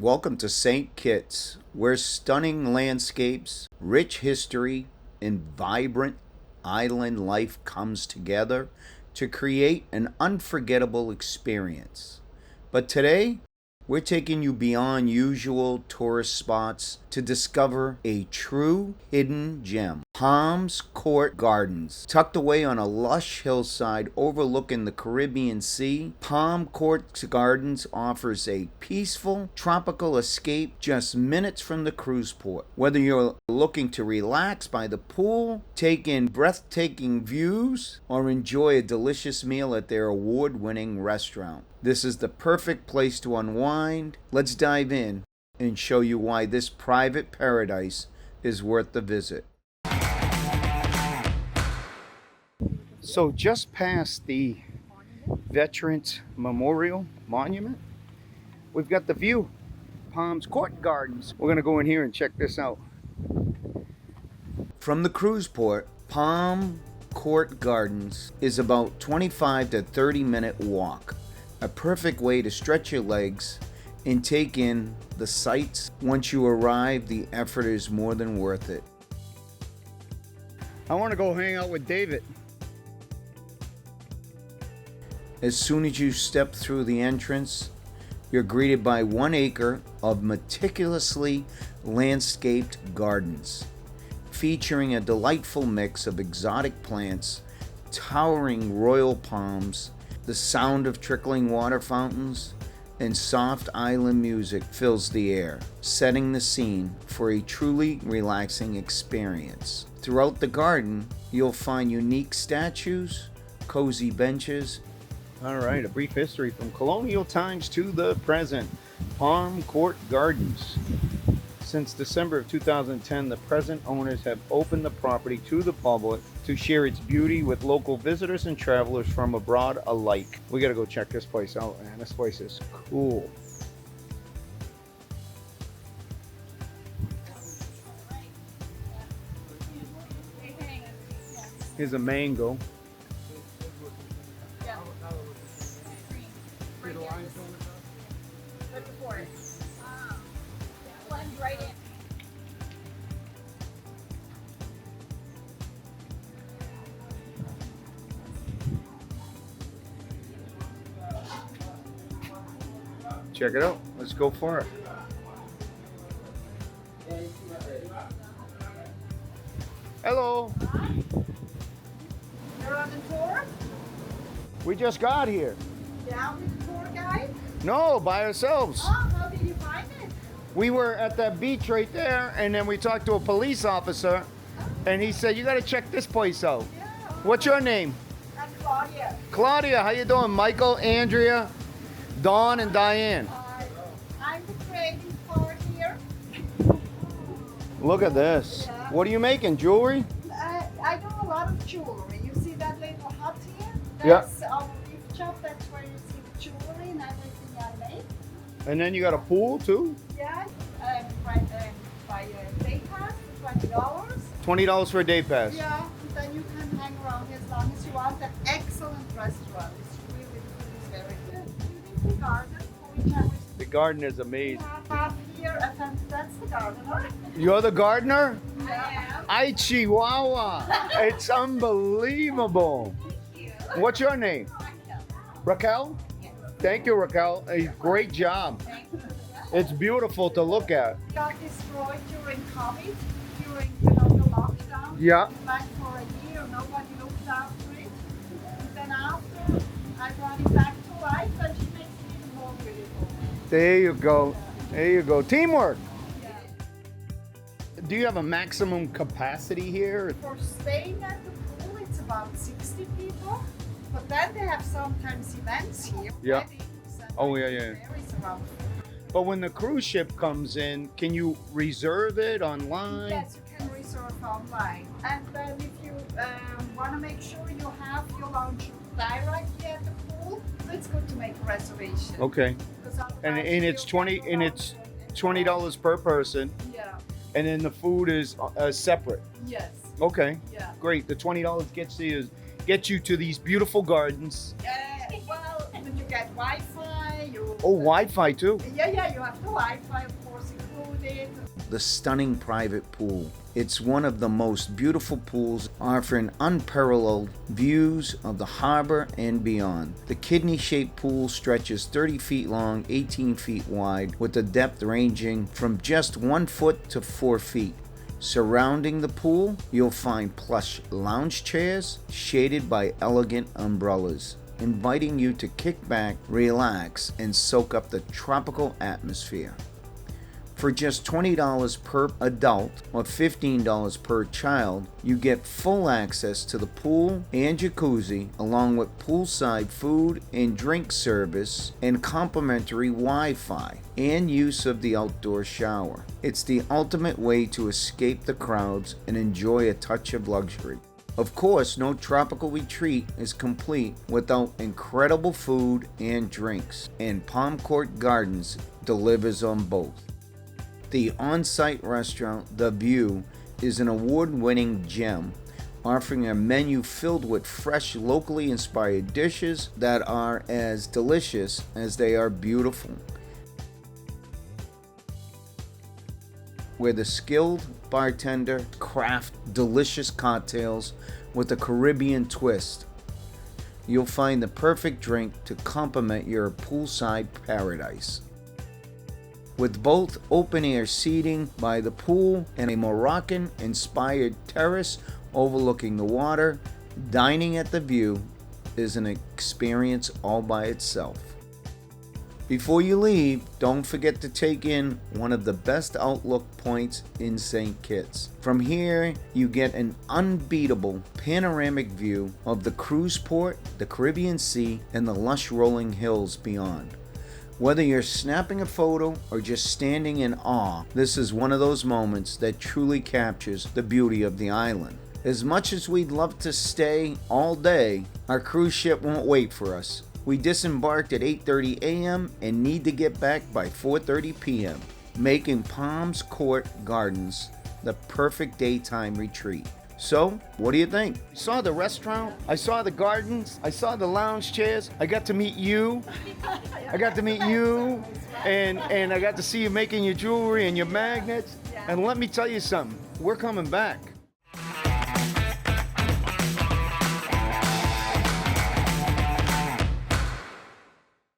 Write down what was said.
Welcome to St. Kitts, where stunning landscapes, rich history, and vibrant island life comes together to create an unforgettable experience. But today, we're taking you beyond usual tourist spots to discover a true hidden gem. Palms Court Gardens. Tucked away on a lush hillside overlooking the Caribbean Sea, Palm Court Gardens offers a peaceful, tropical escape just minutes from the cruise port. Whether you're looking to relax by the pool, take in breathtaking views, or enjoy a delicious meal at their award-winning restaurant, this is the perfect place to unwind. Let's dive in and show you why this private paradise is worth the visit. So just past the Veterans Memorial Monument, we've got the view. Palms Court Gardens. We're going to go in here and check this out. From the cruise port, Palm Court Gardens is about 25 to 30-minute walk. A perfect way to stretch your legs and take in the sights. Once you arrive, the effort is more than worth it. I want to go hang out with David. As soon as you step through the entrance, you're greeted by 1 acre of meticulously landscaped gardens, featuring a delightful mix of exotic plants, towering royal palms. The sound of trickling water fountains and soft island music fills the air, setting the scene for a truly relaxing experience. Throughout the garden, you'll find unique statues, cozy benches. All right, a brief history from colonial times to the present. Palm Court Gardens. Since December of 2010, the present owners have opened the property to the public to share its beauty with local visitors and travelers from abroad alike. We gotta go check this place out, man. This place is cool. Here's a mango. Check it out. Let's go for it. Hello. You're on the tour? We just got here. Down with the tour guide? No, by ourselves. Oh, how did you find it? We were at that beach right there, and then we talked to a police officer, and he said, you got to check this place out. Yeah. What's your name? I'm Claudia. Claudia, how you doing? Michael, Andrea, Dawn, and Diane. I'm the trading part here. Look at this. Yeah. What are you making, jewelry? I do a lot of jewelry. You see that little hut here? Yeah. That's our gift shop. That's where you see the jewelry and everything I make. And then you got a pool, too? Yeah. By a day pass for $20. $20 for a day pass. Yeah. Then you can hang around here as long as you want. An excellent restaurant. It's really, the food is very good. Beautiful garden. The garden is amazing. Half here, that's the gardener. You're the gardener? I am. Ay, Chihuahua. It's unbelievable. What's your name? Raquel? Yes. Thank you, Raquel. A great job. Thank you. It's beautiful to look at. Got destroyed during COVID, during the lockdown. Yeah. Like for a year, nobody looked after it. And then after, I brought it back to life, and she makes it even more beautiful. There you go. There you go. Teamwork. Yeah. Do you have a maximum capacity here? For staying at the pool, it's about 60 people. But then they have sometimes events here. Yeah. Weddings and Oh, yeah. there is around. But when the cruise ship comes in, can you reserve it online? Yes, you can reserve online. And then if you want to make sure you have your lounge directly at the pool, it's good to make a reservation. Okay. Because And otherwise it's you 20 can't and go it's out and $20 per person, Yeah. and then the food is separate. Yes. Okay. Yeah. Great. The $20 gets you to these beautiful gardens. Well, when you get Wi-Fi, you Oh, Wi-Fi too. Yeah, you have the Wi-Fi, of course, included. The stunning private pool. It's one of the most beautiful pools, offering unparalleled views of the harbor and beyond. The kidney-shaped pool stretches 30 feet long, 18 feet wide, with a depth ranging from just 1 foot to 4 feet. Surrounding the pool, you'll find plush lounge chairs shaded by elegant umbrellas, inviting you to kick back, relax, and soak up the tropical atmosphere. For just $20 per adult or $15 per child, you get full access to the pool and jacuzzi, along with poolside food and drink service and complimentary Wi-Fi and use of the outdoor shower. It's the ultimate way to escape the crowds and enjoy a touch of luxury. Of course, no tropical retreat is complete without incredible food and drinks, and Palm Court Gardens delivers on both. The on-site restaurant, The View, is an award-winning gem, offering a menu filled with fresh, locally inspired dishes that are as delicious as they are beautiful. Where the skilled bartender craft delicious cocktails with a Caribbean twist, you'll find the perfect drink to complement your poolside paradise. With both open-air seating by the pool and a Moroccan-inspired terrace overlooking the water, dining at The View is an experience all by itself. Before you leave, don't forget to take in one of the best outlook points in St. Kitts. From here, you get an unbeatable panoramic view of the cruise port, the Caribbean Sea, and the lush rolling hills beyond. Whether you're snapping a photo or just standing in awe, this is one of those moments that truly captures the beauty of the island. As much as we'd love to stay all day, our cruise ship won't wait for us. We disembarked at 8:30 a.m. and need to get back by 4:30 p.m., making Palm Court Gardens the perfect daytime retreat. So, what do you think? I saw the restaurant, I saw the gardens, I saw the lounge chairs, I got to meet you, and I got to see you making your jewelry and your magnets. And let me tell you something, we're coming back.